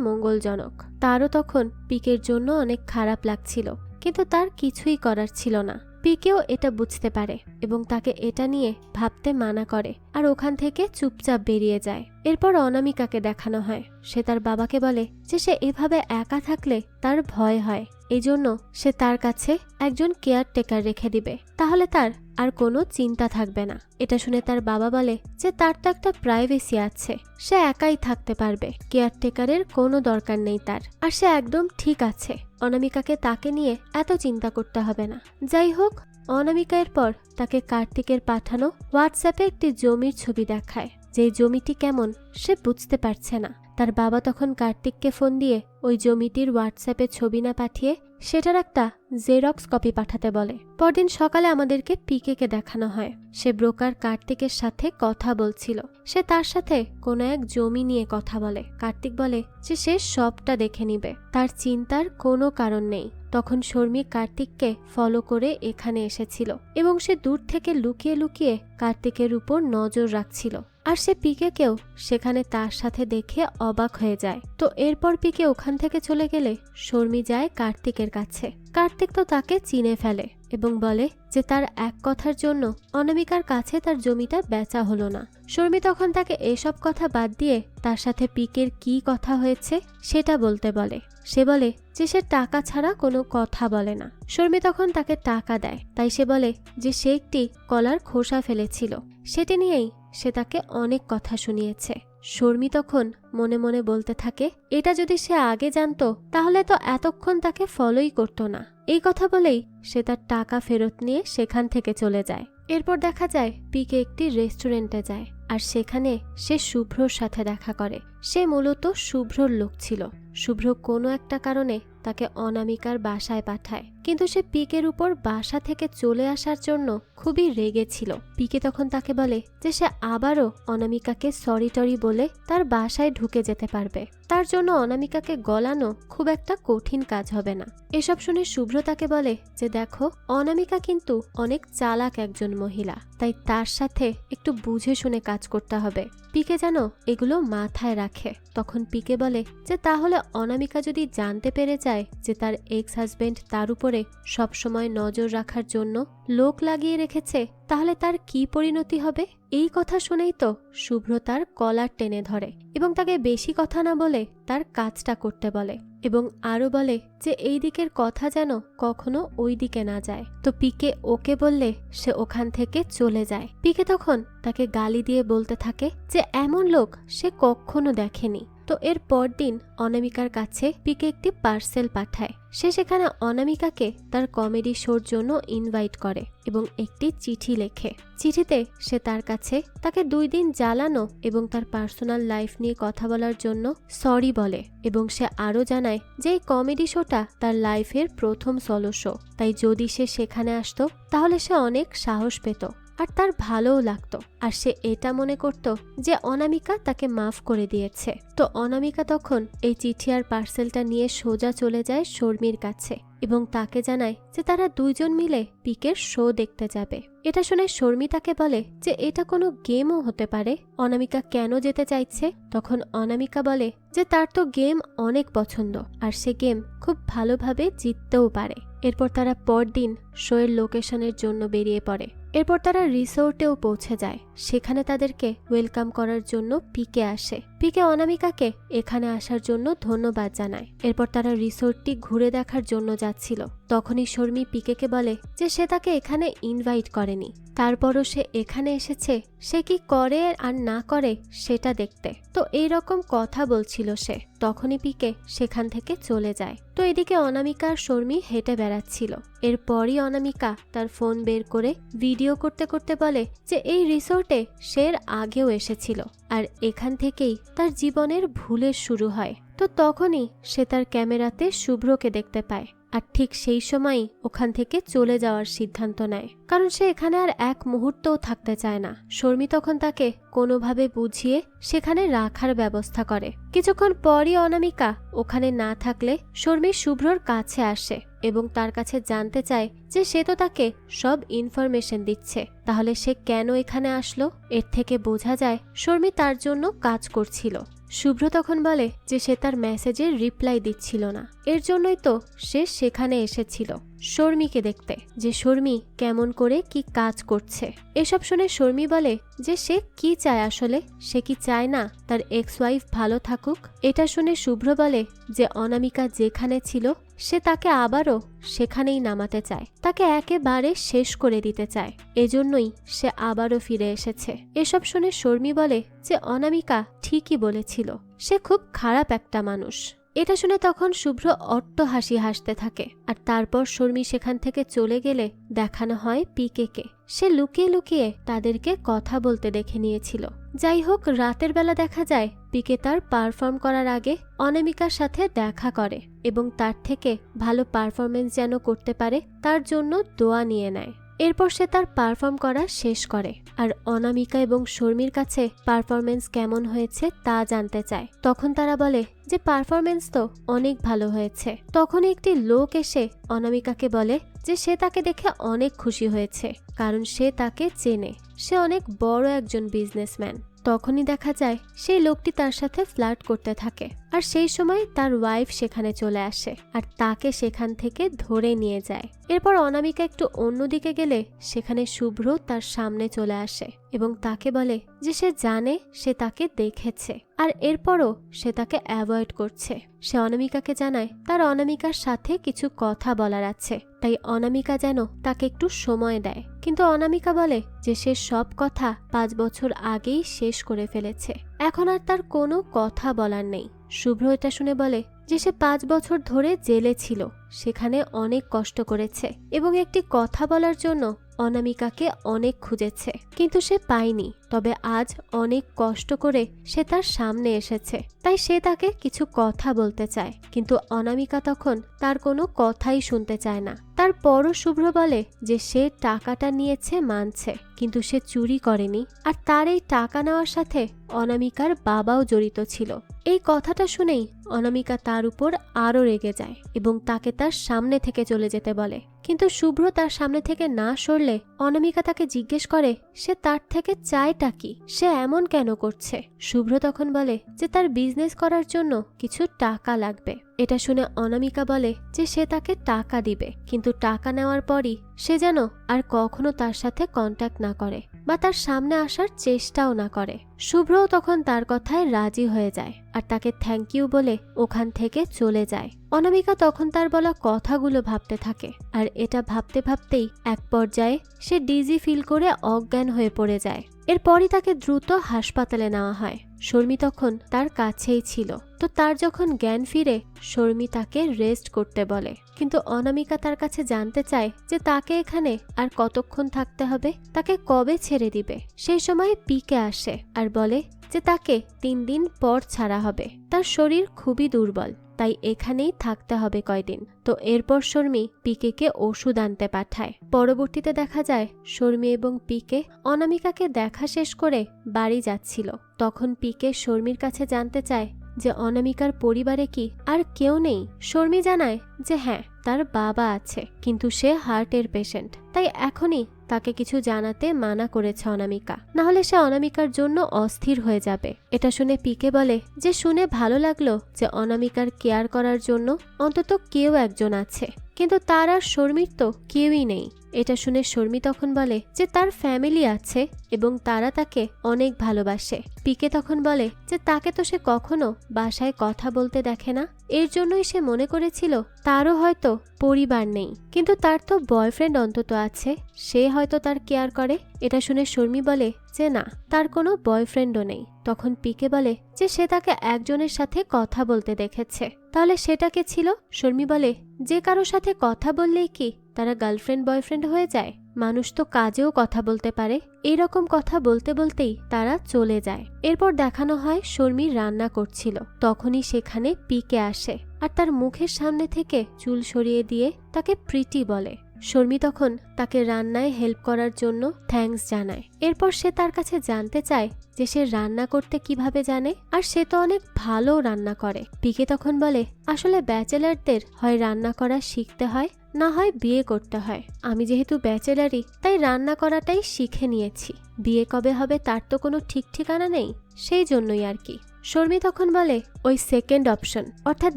[SPEAKER 1] মঙ্গলজনক। তারও তখন পিকের জন্য অনেক খারাপ লাগছিল, কিন্তু তার কিছুই করার ছিল না। পিকেও এটা বুঝতে পারে এবং তাকে এটা নিয়ে ভাবতে মানা করে, আর ওখান থেকে চুপচাপ বেরিয়ে যায়। এরপর অনামিকাকে দেখানো হয়। সে তার বাবাকে বলে যে সে এভাবে একা থাকলে তার ভয় হয়, এই জন্য সে তার কাছে একজন কেয়ারটেকার রেখে দিবে, তাহলে তার আর কোনো চিন্তা থাকবে না। এটা শুনে তার বাবা বলে যে তার তো একটা প্রাইভেসি আছে, সে একাই থাকতে পারবে, কেয়ারটেকারের কোনো দরকার নেই তার, আর সে একদম ঠিক আছে। অনামিকাকে তাকে নিয়ে এত চিন্তা করতে হবে না। যাই হোক, অনামিকা এরপর তাকে কার্তিকের পাঠানো হোয়াটসঅ্যাপে একটি জমির ছবি দেখায়। যে জমিটি কেমন সে বুঝতে পারছে না। তার বাবা তখন কার্তিককে ফোন দিয়ে ওই জমিটির হোয়াটসঅ্যাপে ছবি না পাঠিয়ে সেটার একটা জেরক্স কপি পাঠাতে বলে। পরদিন সকালে আমাদেরকে পিকেকে দেখানো হয়। সে ব্রোকার কার্তিকের সাথে কথা বলছিল। সে তার সাথে কোনো এক জমি নিয়ে কথা বলে। কার্তিক বলে যে সে সবটা দেখে নিবে, তার চিন্তার কোনো কারণ নেই। তখন শর্মি কার্তিককে ফলো করে এখানে এসেছিল এবং সে দূর থেকে লুকিয়ে লুকিয়ে কার্তিকের উপর নজর রাখছিল, আর সে পিকেকেও সেখানে তার সাথে দেখে অবাক হয়ে যায়। তো এরপর পিকে ওখান থেকে চলে গেলে শর্মি যায় কার্তিকের কাছে। কার্তিক তো তাকে চিনে ফেলে এবং বলে যে তার এক কথার জন্য অনামিকার কাছে তার জমিটা বেচা হলো না। শর্মি তখন তাকে এসব কথা বাদ দিয়ে তার সাথে পিকের কি কথা হয়েছে সেটা বলতে বলে। সে বলে যে সে টাকা ছাড়া কোনো কথা বলে না। শর্মি তখন তাকে টাকা দেয়, তাই সে বলে যে সে একটি কলার খোসা ফেলেছিল, সেটি নিয়েই সে তাকে অনেক কথা শুনিয়েছে। শর্মি তখন মনে মনে বলতে থাকে এটা যদি সে আগে জানতো তাহলে তো এতক্ষণ তাকে ফলোই করতো না। এই কথা বলেই সে তার টাকা ফেরত নিয়ে সেখান থেকে চলে যায়। এরপর দেখা যায় পিকে একটি রেস্টুরেন্টে যায়, আর সেখানে সে শুভ্রর সাথে দেখা করে। সে মূলত শুভ্রর লোক ছিল। শুভ্র কোনো একটা কারণে তাকে অনামিকার বাসায় পাঠায়, কিন্তু সে পিকের উপর বাসা থেকে চলে আসার জন্য খুবই রেগেছিল। পিকে তখন তাকে বলে যে সে আবারও অনামিকাকে সরি টরি বলে তার বাসায় ঢুকে যেতে পারবে, তার জন্য অনামিকাকে গলানো খুব একটা কঠিন কাজ হবে না। এসব শুনে শুভ্র তাকে বলে যে দেখো, অনামিকা কিন্তু অনেক চালাক একজন মহিলা, তাই তার সাথে একটু বুঝে শুনে কাজ করতে হবে। পিকে যেন এগুলো মাথায় রাখে। তখন পিকে বলে যে তাহলে অনামিকা যদি জানতে পেরে যায় যে তার এক্স হাজবেন্ড তার উপরে সবসময় নজর রাখার জন্য লোক লাগিয়ে রেখেছে, তাহলে তার কি পরিণতি হবে? এই কথা শুনেই তো শুভ্র তার কলার টেনে ধরে এবং তাকে বেশি কথা না বলে তার কাজটা করতে বলে, এবং আরো বলে যে এই দিকের কথা যেন কখনো ওই দিকে না যায়। তো পিকে ওকে বললে সে ওখান থেকে চলে যায়। পিকে তখন তাকে গালি দিয়ে বলতে থাকে যে এমন লোক সে কখনো দেখেনি। তো এর পরদিন অনামিকার কাছে পিকে একটি পার্সেল পাঠায়। সে সেখানে অনামিকাকে তার কমেডি শোর জন্য ইনভাইট করে এবং একটি চিঠি লেখে। চিঠিতে সে তার কাছে তাকে 2 দিন জ্বালানো এবং তার পার্সোনাল লাইফ নিয়ে কথা বলার জন্য সরি বলে এবং সে আরও জানায় যে এই কমেডি শোটা তার লাইফের প্রথম সোলো শো, তাই যদি সে সেখানে আসতো তাহলে সে অনেক সাহস পেত আর তার ভালোও লাগতো। আর সে এটা মনে করত যে অনামিকা তাকে মাফ করে দিয়েছে। তো অনামিকা তখন এই চিঠি আর পার্সেলটা নিয়ে সোজা চলে যায় শর্মির কাছে এবং তাকে জানায় যে তারা 2 জন মিলে পিকের শো দেখতে যাবে। এটা শুনে শর্মি তাকে বলে যে এটা কোনো গেমও হতে পারে, অনামিকা কেন যেতে চাইছে। তখন অনামিকা বলে যে তার তো গেম অনেক পছন্দ আর সে গেম খুব ভালোভাবে জিততেও পারে। এরপর তারা পরদিন শোয়ের লোকেশনের জন্য বেরিয়ে পড়ে। এরপর তারা রিসোর্টেও পৌঁছে যায়। সেখানে তাদেরকে ওয়েলকাম করার জন্য পিকে আসে। পিকে অনামিকাকে এখানে আসার জন্য ধন্যবাদ জানায়। এরপর তারা রিসোর্টটি ঘুরে দেখার জন্য যাচ্ছিল। তখনই শর্মি পিকেকে বলে যে সে তাকে এখানে ইনভাইট করেনি, তারপরও সে এখানে এসেছে সে কি করে আর না করে সেটা দেখতে। তো এইরকম কথা বলছিল সে। তখনই পিকে সেখান থেকে চলে যায়। তো এদিকে অনামিকা আর শর্মি হেঁটে বেড়াচ্ছিল। এরপরই অনামিকা তার ফোন বের করে ভিডিও করতে করতে বলে যে এই রিসোর্টে সে এর আগেও এসেছিল আর এখান থেকেই তার জীবনের ভুলের শুরু হয়। তো তখনই সে তার ক্যামেরাতে শুভ্রকে দেখতে পায় আর ঠিক সেই সময়ই ওখান থেকে চলে যাওয়ার সিদ্ধান্ত নেয়, কারণ সে এখানে আর এক মুহূর্তও থাকতে চায় না। শর্মি তখন তাকে কোনোভাবে বুঝিয়ে সেখানে রাখার ব্যবস্থা করে। কিছুক্ষণ পরই অনামিকা ওখানে না থাকলে শর্মি শুভ্রর কাছে আসে এবং তার কাছে জানতে চায় যে সে তো তাকে সব ইনফরমেশন দিচ্ছে, তাহলে সে কেন এখানে আসলো। এর থেকে বোঝা যায় শর্মি তার জন্য কাজ করছিল। শুভ্র তখন বলে যে সে তার মেসেজের রিপ্লাই দিচ্ছিল না, এর জন্যই তো সে সেখানে এসেছিল শর্মিকে দেখতে, যে শর্মি কেমন করে কি কাজ করছে। এসব শুনে শর্মি বলে যে সে কি চায় আসলে, সে কি চায় না তার এক্স ওয়াইফ ভালো থাকুক। এটা শুনে শুভ্র বলে যে অনামিকা যেখানে ছিল সে তাকে আবারও সেখানেই নামাতে চায়, তাকে একেবারে শেষ করে দিতে চায়, এজন্যই সে আবারও ফিরে এসেছে। এসব শুনে শর্মি বলে যে অনামিকা ঠিকই বলেছিল, সে খুব খারাপ একটা মানুষ। এটা শুনে তখন শুভ্র অট্ট হাসি হাসতে থাকে। আর তারপর শর্মি সেখান থেকে চলে গেলে দেখানো হয় পিকেকে। সে লুকিয়ে লুকিয়ে তাদেরকে কথা বলতে দেখে নিয়েছিল। যাই হোক, রাতের বেলা দেখা যায় পিকে তার পারফর্ম করার আগে অনামিকার সাথে দেখা করে এবং তার থেকে ভালো পারফরমেন্স যেন করতে পারে তার জন্য দোয়া নিয়ে নেয়। এরপর সে তার পারফর্ম করা শেষ করে আর অনামিকা এবং শর্মির কাছে পারফরমেন্স কেমন হয়েছে তা জানতে চায়। তখন তারা বলে যে পারফরমেন্স তো অনেক ভালো হয়েছে। তখন একটি লোক এসে অনামিকাকে বলে যে সে তাকে দেখে অনেক খুশি হয়েছে, কারণ সে তাকে চেনে, সে অনেক বড় একজন বিজনেসম্যান। তখনই দেখা যায় সেই লোকটি তার সাথে ফ্লার্ট করতে থাকে আর সেই সময় তার ওয়াইফ সেখানে চলে আসে আর তাকে সেখান থেকে ধরে নিয়ে যায়। এরপর অনামিকা একটু অন্যদিকে গেলে সেখানে শুভ্র তার সামনে চলে আসে এবং তাকে বলে যে সে জানে সে তাকে দেখেছে আর এরপরও সে তাকে অ্যাভয়েড করছে। সে অনামিকাকে জানায় তার অনামিকার সাথে কিছু কথা বলার আছে, তাই অনামিকা যেন তাকে একটু সময় দেয়। কিন্তু অনামিকা বলে যে সে সব কথা 5 বছর আগেই শেষ করে ফেলেছে, এখন আর তার কোনো কথা বলার নেই। শুভ্র এটা শুনে বলে যে সে 5 বছর ধরে জেলে ছিল, সেখানে অনেক কষ্ট করেছে এবং একটি কথা বলার জন্য অনামিকাকে অনেক খুঁজেছে কিন্তু সে পায়নি। তবে আজ অনেক কষ্ট করে সে তার সামনে এসেছে, তাই সে তাকে কিছু কথা বলতে চায়, কিন্তু অনামিকা তখন তার কোনো কথাই শুনতে চায় না। তারপরও শুভ্র বলে যে সে টাকাটা নিয়েছে মানছে, কিন্তু সে চুরি করেনি আর তার এই টাকা নেওয়ার সাথে অনামিকার বাবাও জড়িত ছিল। এই কথাটা শুনেই অনামিকা তার উপর আরো রেগে যায় এবং তাকে তার সামনে থেকে চলে যেতে বলে। কিন্তু শুভ্র তার সামনে থেকে না সরলে অনামিকা তাকে জিজ্ঞেস করে সে তার থেকে চায়টা কি, সে এমন কেন করছে। শুভ্র তখন বলে যে তার বিজনেস করার জন্য কিছু টাকা লাগবে। এটা শুনে অনামিকা বলে যে সে তাকে টাকা দিবে, কিন্তু টাকা নেওয়ার পরই সে যেন আর কখনো তার সাথে কন্ট্যাক্ট না করে বা তার সামনে আসার চেষ্টাও না করে। শুভ্রও তখন তার কথায় রাজি হয়ে যায় আর তাকে থ্যাংক ইউ বলে ওখান থেকে চলে যায়। অনামিকা তখন তার বলা কথাগুলো ভাবতে থাকে আর এটা ভাবতে ভাবতেই এক পর্যায়ে সে ডিজি ফিল করে অজ্ঞান হয়ে পড়ে যায়। এরপরই তাকে দ্রুত হাসপাতালে নেওয়া হয়। শর্মি তখন তার কাছেই ছিল। তো তার যখন জ্ঞান ফিরে, শর্মি তাকে রেস্ট করতে বলে, কিন্তু অনামিকা তার কাছে জানতে চায় যে তাকে এখানে আর কতক্ষণ থাকতে হবে, তাকে কবে ছেড়ে দিবে। সেই সময় পিকে আসে আর বলে যে তাকে 3 দিন পর ছাড়া হবে, তার শরীর খুবই দুর্বল, তাই এখানেই থাকতে হবে কয়দিন। তো এরপর শর্মি পিকেকে ওষুধ আনতে পাঠায়। পরবর্তীতে দেখা যায় শর্মি এবং পিকে অনামিকাকে দেখা শেষ করে বাড়ি যাচ্ছিল। তখন পিকে শর্মির কাছে জানতে চায় যে অনামিকার পরিবারে কি আর কেউ নেই। শর্মি জানায় যে হ্যাঁ, তার বাবা আছে, কিন্তু সে হার্টের পেশেন্ট, তাই এখনই তাকে কিছু জানাতে মানা করেছে অনামিকা, না হলে সে অনামিকার জন্য অস্থির হয়ে যাবে। এটা শুনে পিকে বলে যে শুনে ভালো লাগলো যে অনামিকার কেয়ার করার জন্য অন্তত কেউ একজন আছে, কিন্তু তার আর শর্মির তো কেউই নেই। এটা শুনে শর্মি তখন বলে যে তার ফ্যামিলি আছে এবং তারা তাকে অনেক ভালোবাসে। পিকে তখন বলে যে তাকে তো সে কখনো বাসায় কথা বলতে দেখে না, এর জন্যই সে মনে করেছিল তারও হয়তো পরিবার নেই, কিন্তু তার তো বয়ফ্রেন্ড অন্তত আছে, সে হয়তো তার কেয়ার করে। এটা শুনে শর্মি বলে যে না, তার কোনো বয়ফ্রেন্ডও নেই। তখন পিকে বলে যে সে তাকে একজনের সাথে কথা বলতে দেখেছে, তাহলে সেটা কে ছিল? শর্মি বলে যে কারোর সাথে কথা বললেই কি তারা গার্লফ্রেন্ড বয়ফ্রেন্ড হয়ে যায়? মানুষ তো কাজেও কথা বলতে পারে। এইরকম কথা বলতে বলতেই তারা চলে যায়। এরপর দেখানো হয় শর্মি রান্না করছিল, তখনই সেখানে পিকে আসে আর তার মুখের সামনে থেকে চুল সরিয়ে দিয়ে তাকে প্রিটি বলে। শর্মি তখন তাকে রান্নায় হেল্প করার জন্য থ্যাঙ্কস জানায়। এরপর সে তার কাছে জানতে চায় যে সে রান্না করতে কিভাবে জানে, আর সে তো অনেক ভালো রান্না করে। পিকে তখন বলে আসলে ব্যাচেলারদের হয় রান্না করা শিখতে হয়, না হয় বিয়ে করতে হয়। আমি যেহেতু ব্যাচেলারই, তাই রান্না করাটাই শিখে নিয়েছি। বিয়ে কবে হবে তার তো কোনো ঠিক ঠিকানা নেই, সেই জন্যই আর কি। শর্মি তখন বলে ওই সেকেন্ড অপশন, অর্থাৎ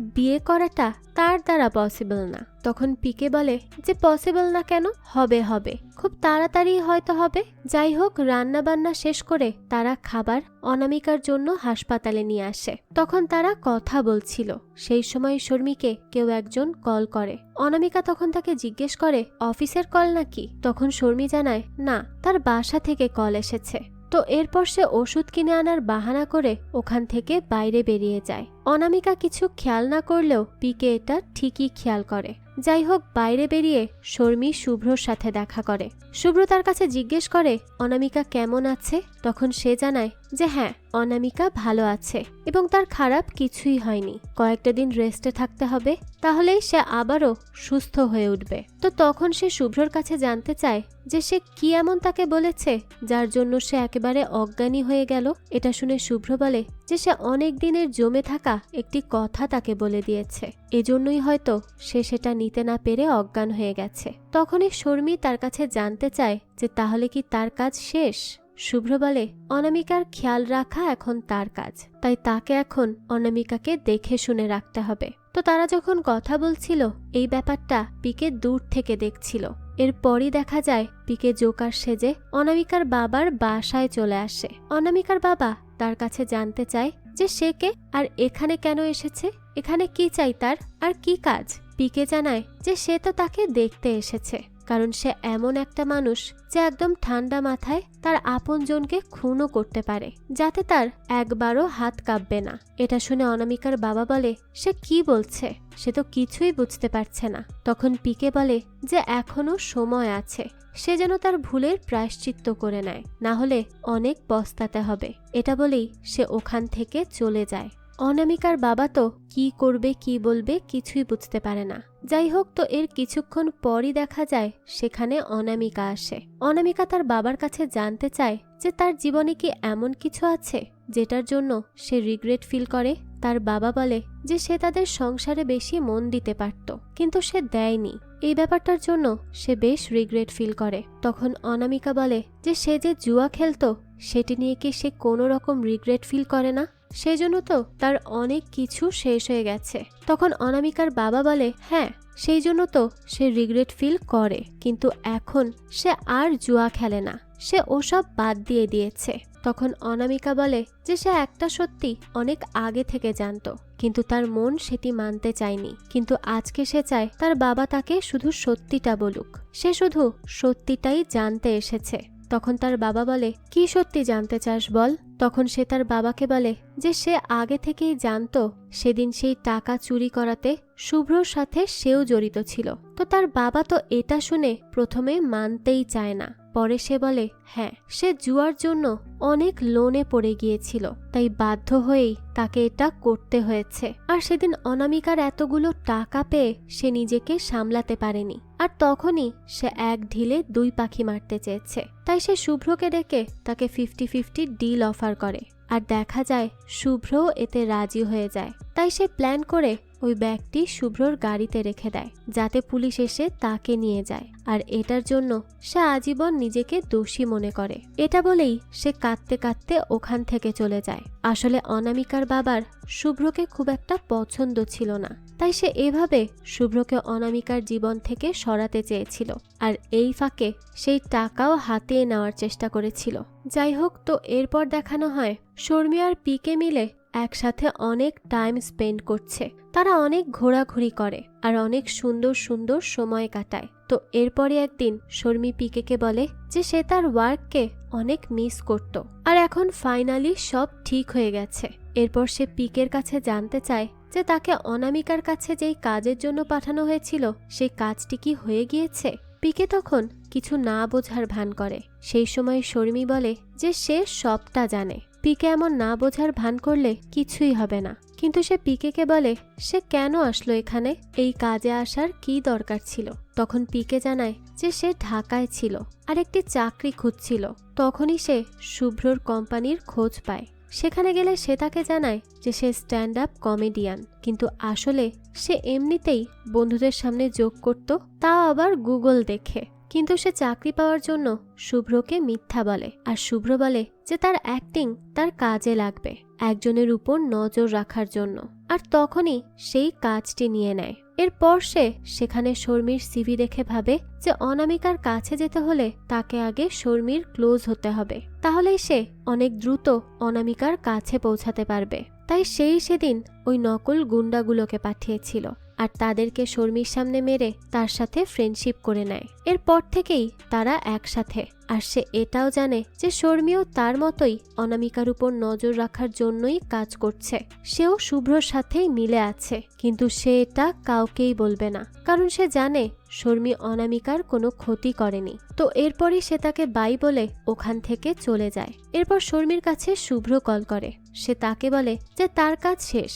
[SPEAKER 1] বিয়ে করাটা তার দ্বারা পসিবল না। তখন পিকে বলে যে পসিবল না কেন, হবে হবে, খুব তাড়াতাড়ি হয়তো হবে। যাই হোক, রান্না বান্না শেষ করে তারা খাবার অনামিকার জন্য হাসপাতালে নিয়ে আসে। তখন তারা কথা বলছিল, সেই সময় শর্মিকে কেউ একজন কল করে। অনামিকা তখন তাকে জিজ্ঞেস করে অফিসের কল নাকি? তখন শর্মি জানায় না, তার বাসা থেকে কল এসেছে। তো এরপর সে ওষুধ কিনে আনার বাহানা করে ওখান থেকে বাইরে বেরিয়ে যায়। অনামিকা কিছু খেয়াল না করলেও পিকে এটা ঠিকই খেয়াল করে। যাই হোক, বাইরে বেরিয়ে শর্মি শুভ্রর সাথে দেখা করে। শুভ্র তার কাছে জিজ্ঞেস করে অনামিকা কেমন আছে। তখন সে জানায় যে হ্যাঁ, অনামিকা ভালো আছে এবং তার খারাপ কিছুই হয়নি, কয়েকটা দিন রেস্টে থাকতে হবে, তাহলেই সে আবারও সুস্থ হয়ে উঠবে। তো তখন সে শুভ্রর কাছে জানতে চায় যে সে কি এমন তাকে বলেছে যার জন্য সে একেবারে অজ্ঞানী হয়ে গেল। এটা শুনে শুভ্র বলে যে সে অনেক দিনের জমে থাকা একটি কথা তাকে বলে দিয়েছে, এজন্যই হয়তো সে সেটা নিতে না পেরে অজ্ঞান হয়ে গেছে। তখনই শর্মি তার কাছে জানতে চায় যে তাহলে কি তার কাজ শেষ? শুভ্র বলে অনামিকার খেয়াল রাখা এখন তার কাজ, তাই তাকে এখন অনামিকাকে দেখে শুনে রাখতে হবে। তো তারা যখন কথা বলছিল, এই ব্যাপারটা পিকে দূর থেকে দেখছিল। এরপরই দেখা যায় পিকে জোকার সেজে অনামিকার বাবার বাসায় চলে আসে। অনামিকার বাবা তার কাছে জানতে চায় যে সে কে আর এখানে কেন এসেছে, এখানে কি চাই তার, আর কি কাজ। পিকে জানায় যে সে তো তাকে দেখতে এসেছে, কারণ সে এমন একটা মানুষ যে একদম ঠান্ডা মাথায় তার আপনজনকে খুনও করতে পারে, যাতে তার একবারও হাত কাঁপবে না। এটা শুনে অনামিকার বাবা বলে সে কি বলছে, সে তো কিছুই বুঝতে পারছে না। তখন পিকে বলে যে এখনো সময় আছে, সে যেন তার ভুলের প্রায়শ্চিত্ত করে নেয়, না হলে অনেক পস্তাতে হবে। এটা বলেই সে ওখান থেকে চলে যায়। অনামিকার বাবা তো কি করবে কি বলবে কিছুই বুঝতে পারে না। যাই হোক, তো এর কিছুক্ষণ পরই দেখা যায় সেখানে অনামিকা আসে। অনামিকা তার বাবার কাছে জানতে চায় যে তার জীবনে কি এমন কিছু আছে যেটার জন্য সে রিগ্রেট ফিল করে। তার বাবা বলে যে সে তাদের সংসারে বেশি মন দিতে পারত, কিন্তু সে দেয়নি, এই ব্যাপারটার জন্য সে বেশ রিগ্রেট ফিল করে। তখন অনামিকা বলে যে সে যে জুয়া খেলতো সেটি নিয়ে কি সে কোনো রকম রিগ্রেট ফিল করে না, সেজন্য তো তার অনেক কিছু শেষ হয়ে গেছে। তখন অনামিকার বাবা বলে হ্যাঁ, সেই জন্য তো সে রিগ্রেট ফিল করে, কিন্তু এখন সে আর জুয়া খেলে না, সে ওসব বাদ দিয়ে দিয়েছে। তখন অনামিকা বলে যে সে একটা সত্যি অনেক আগে থেকে জানতো, কিন্তু তার মন সেটি মানতে চায়নি। কিন্তু আজকে সে চায় তার বাবা তাকে শুধু সত্যিটা বলুক, সে শুধু সত্যিটাই জানতে এসেছে। তখন তার বাবা বলে, কি সত্যি জানতে চাস বল? তখন সে তার বাবাকে বলে যে সে আগে থেকেই জানতো সেদিন সেই টাকা চুরি করাতে শুভ্রর সাথে সেও জড়িত ছিল। তো তার বাবা তো এটা শুনে প্রথমে মানতেই চায় না। পরে সে বলে হ্যাঁ, সে জুয়ার জন্য অনেক লোনে পড়ে গিয়েছিল, তাই বাধ্য হয়েই তাকে এটা করতে হয়েছে। আর সেদিন অনামিকার এতগুলো টাকা পেয়ে সে নিজেকে সামলাতে পারেনি, আর তখনই সে এক ঢিলে দুই পাখি মারতে চেয়েছে। তাই সে শুভ্রকে ডেকে তাকে 50-50 ডিল অফার করে, আর দেখা যায় শুভ্রও এতে রাজি হয়ে যায়। তাই সে প্ল্যান করে ওই ব্যাগটি শুভ্রর গাড়িতে রেখে দেয় যাতে পুলিশ এসে তাকে নিয়ে যায়, আর এটার জন্য সে আজীবন নিজেকে দোষী মনে করে। এটা বলেই সে কাঁদতে কাঁদতে ওখান থেকে চলে যায়। আসলে অনামিকার বাবার শুভ্রকে খুব একটা পছন্দ ছিল না, তাই সে এভাবে শুভ্রকে অনামিকার জীবন থেকে সরাতে চেয়েছিল, আর এই ফাঁকে সেই টাকাও হাতিয়ে নেওয়ার চেষ্টা করেছিল। যাই হোক, তো এরপর দেখানো হয় শর্মি আর পিকে মিলে একসাথে অনেক টাইম স্পেন্ড করছে। তারা অনেক ঘোরাঘুরি করে আর অনেক সুন্দর সুন্দর সময় কাটায়। তো এরপরে একদিন শর্মি পিকেকে বলে যে সে তার ওয়ার্ককে অনেক মিস করত, আর এখন ফাইনালি সব ঠিক হয়ে গেছে। এরপর সে পিকের কাছে জানতে চায় যে তাকে অনামিকার কাছে যেই কাজের জন্য পাঠানো হয়েছিল সেই কাজটি কি হয়ে গিয়েছে। পিকে তখন কিছু না বোঝার ভান করে। সেই সময় শর্মি বলে যে সে সবটা জানে। পিকে এমন না বোঝার ভান করলে কিছুই হবে না, কিন্তু সে পিকেকে বলে সে কেন আসলো এখানে, এই কাজে আসার কি দরকার ছিল। তখন পিকে জানায় যে সে ঢাকায় ছিল আর একটি চাকরি খুঁজছিল। তখনই সে শুভ্রর কোম্পানির খোঁজ পায়। সেখানে গেলে সে তাকে জানায় যে সে স্ট্যান্ড আপ কমেডিয়ান, কিন্তু আসলে সে এমনিতেই বন্ধুদের সামনে জোক করত, তাও আবার গুগল দেখে। কিন্তু সে চাকরি পাওয়ার জন্য শুভ্রকে মিথ্যা বলে, আর শুভ্র বলে যে তার অ্যাক্টিং তার কাজে লাগবে একজনের উপর নজর রাখার জন্য, আর তখনই সেই কাজটি নিয়ে নেয়। এরপর সে সেখানে শর্মির সিভি দেখে ভাবে যে অনামিকার কাছে যেতে হলে তাকে আগে শর্মির ক্লোজ হতে হবে, তাহলেই সে অনেক দ্রুত অনামিকার কাছে পৌঁছাতে পারবে। তাই সেদিন ওই নকল গুন্ডাগুলোকে পাঠিয়েছিল, আর তাদেরকে শর্মির সামনে মেরে তার সাথে ফ্রেন্ডশিপ করে নেয়। এরপর থেকেই তারা একসাথে। আর সে এটাও জানে যে শর্মিও তার মতোই অনামিকার উপর নজর রাখার জন্যই কাজ করছে। সেও শুভ্রর সাথেই মিলে আছে, কিন্তু সে এটা কাউকেই বলবে না, কারণ সে জানে শর্মি অনামিকার কোনো ক্ষতি করেনি। তো এরপরই সে তাকে বাই বলে ওখান থেকে চলে যায়। এরপর শর্মির কাছে শুভ্র কল করে। সে তাকে বলে যে তার কাজ শেষ,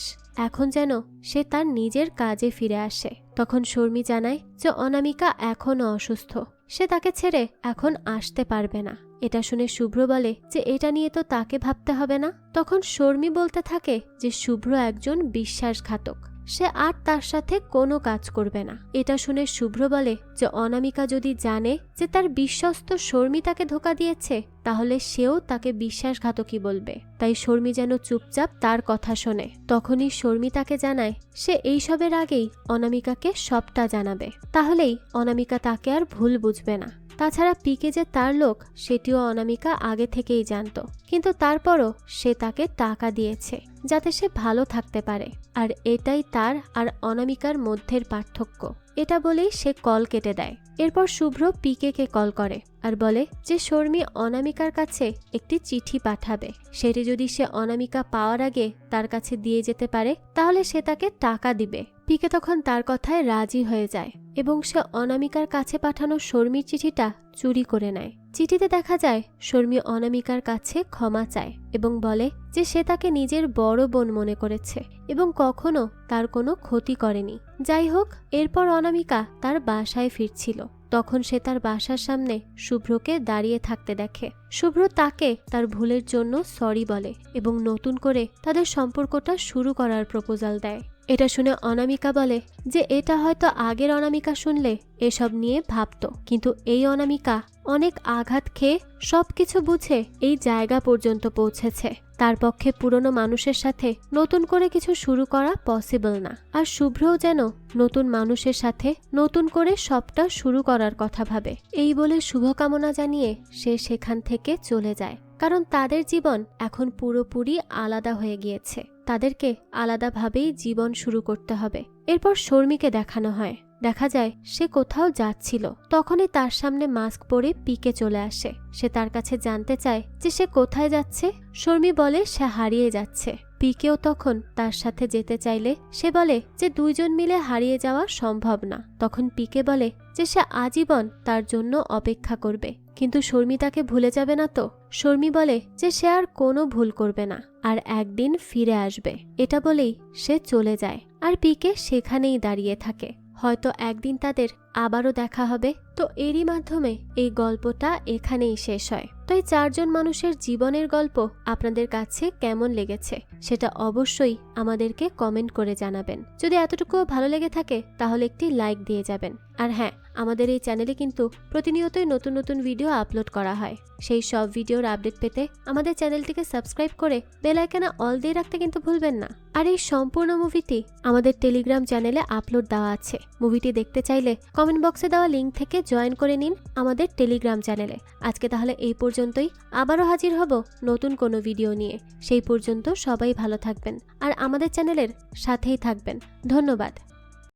[SPEAKER 1] এখন যেন সে তার নিজের কাজে ফিরে আসে। তখন শর্মি জানায় যে অনামিকা এখনও অসুস্থ, সে তাকে ছেড়ে এখন আসতে পারবে না। এটা শুনে শুভ্র বলে যে এটা নিয়ে তো তাকে ভাবতে হবে না। তখন শর্মি বলতে থাকে যে শুভ্র একজন বিশ্বাসঘাতক, সে আর তার সাথে কোনো কাজ করবে না। এটা শুনে শুভ্র বলে যে অনামিকা যদি জানে যে তার বিশ্বস্ত শর্মি তাকে ধোঁকা দিয়েছে, তাহলে সেও তাকে বিশ্বাসঘাতকই বলবে। তাই শর্মি যেন চুপচাপ তার কথা শোনে। তখনই শর্মি তাকে জানায় সে এইসবের আগেই অনামিকাকে সবটা জানাবে, তাহলেই অনামিকা তাকে আর ভুল বুঝবে না। তাছাড়া পিকে যে তার লোক সেটিও অনামিকা আগে থেকেই জানতো, কিন্তু তারপরও সে তাকে টাকা দিয়েছে যাতে সে ভালো থাকতে পারে, আর এটাই তার আর অনামিকার মধ্যের পার্থক্য। এটা বলেই সে কল কেটে দেয়। এরপর শুভ্র পিকেকে কল করে আর বলে যে শর্মি অনামিকার কাছে একটি চিঠি পাঠাবে, সেটি যদি সে অনামিকা পাওয়ার আগে তার কাছে দিয়ে যেতে পারে তাহলে সে তাকে টাকা দিবে। পিকে তখন তার কথায় রাজি হয়ে যায় এবং সে অনামিকার কাছে পাঠানো শর্মির চিঠিটা চুরি করে নেয়। চিঠিতে দেখা যায় শর্মি অনামিকার কাছে ক্ষমা চায় এবং বলে যে সে তাকে নিজের বড় বোন মনে করেছে এবং কখনো তার কোনো ক্ষতি করেনি। যাই হোক, এরপর অনামিকা তার বাসায় ফিরছিল। তখন সে তার বাসার সামনে শুভ্রকে দাঁড়িয়ে থাকতে দেখে। শুভ্র তাকে তার ভুলের জন্য সরি বলে এবং নতুন করে তাদের সম্পর্কটা শুরু করার প্রপোজাল দেয়। এটা শুনে অনামিকা বলে যে এটা হয়তো আগের অনামিকা শুনলে এসব নিয়ে ভাবতো, কিন্তু এই অনামিকা অনেক আঘাত খেয়ে সবকিছু বুঝে এই জায়গা পর্যন্ত পৌঁছেছে। তার পক্ষে পুরনো মানুষের সাথে নতুন করে কিছু শুরু করা পসিবল না। আর শুভ্রও যেন নতুন মানুষের সাথে নতুন করে সবটা শুরু করার কথা ভাবে। এই বলে শুভকামনা জানিয়ে সে সেখান থেকে চলে যায়, কারণ তাদের জীবন এখন পুরোপুরি আলাদা হয়ে গিয়েছে। তাদেরকে আলাদাভাবেই জীবন শুরু করতে হবে। এরপর শর্মিকে দেখানো হয়। দেখা যায় সে কোথাও যাচ্ছিল। তখনই তার সামনে মাস্ক পরে পিকে চলে আসে। সে তার কাছে জানতে চায় যে সে কোথায় যাচ্ছে। শর্মি বলে সে হারিয়ে যাচ্ছে। পিকেও তখন তার সাথে যেতে চাইলে সে বলে যে দুইজন মিলে হারিয়ে যাওয়া সম্ভব না। তখন পিকে বলে যে সে আজীবন তার জন্য অপেক্ষা করবে, কিন্তু শর্মি তাকে ভুলে যাবে না তো। শর্মি বলে যে সে আর কোনো ভুল করবে না আর একদিন ফিরে আসবে। এটা বলেই সে চলে যায় আর পিকে সেখানেই দাঁড়িয়ে থাকে। হয়তো একদিন তাদের আবারও দেখা হবে। তো এরই মাধ্যমে এই গল্পটা এখানেই শেষ হয়। তো এই চারজন মানুষের জীবনের গল্প আপনাদের কাছে কেমন লেগেছে সেটা অবশ্যই আমাদেরকে কমেন্ট করে জানাবেন। যদি এতটুকুও ভালো লেগে থাকে তাহলে একটি লাইক দিয়ে যাবেন। আর হ্যাঁ, আমাদের এই চ্যানেলে কিন্তু প্রতিনিয়তই নতুন নতুন ভিডিও আপলোড করা হয়। সেই সব ভিডিওর আপডেট পেতে আমাদের চ্যানেলটিকে সাবস্ক্রাইব করে বেল আইকনে অল দিয়ে রাখতে কিন্তু ভুলবেন না। আর এই সম্পূর্ণ মুভিটি আমাদের টেলিগ্রাম চ্যানেলে আপলোড দেওয়া আছে। মুভিটি দেখতে চাইলে কমেন্ট বক্সে দেওয়া লিঙ্ক থেকে জয়েন করে নিন আমাদের টেলিগ্রাম চ্যানেলে। আজকে তাহলে এই পর্যন্তই। আবারও হাজির হব নতুন কোনো ভিডিও নিয়ে। সেই পর্যন্ত সবাই ভালো থাকবেন আর আমাদের চ্যানেলের সাথেই থাকবেন। ধন্যবাদ।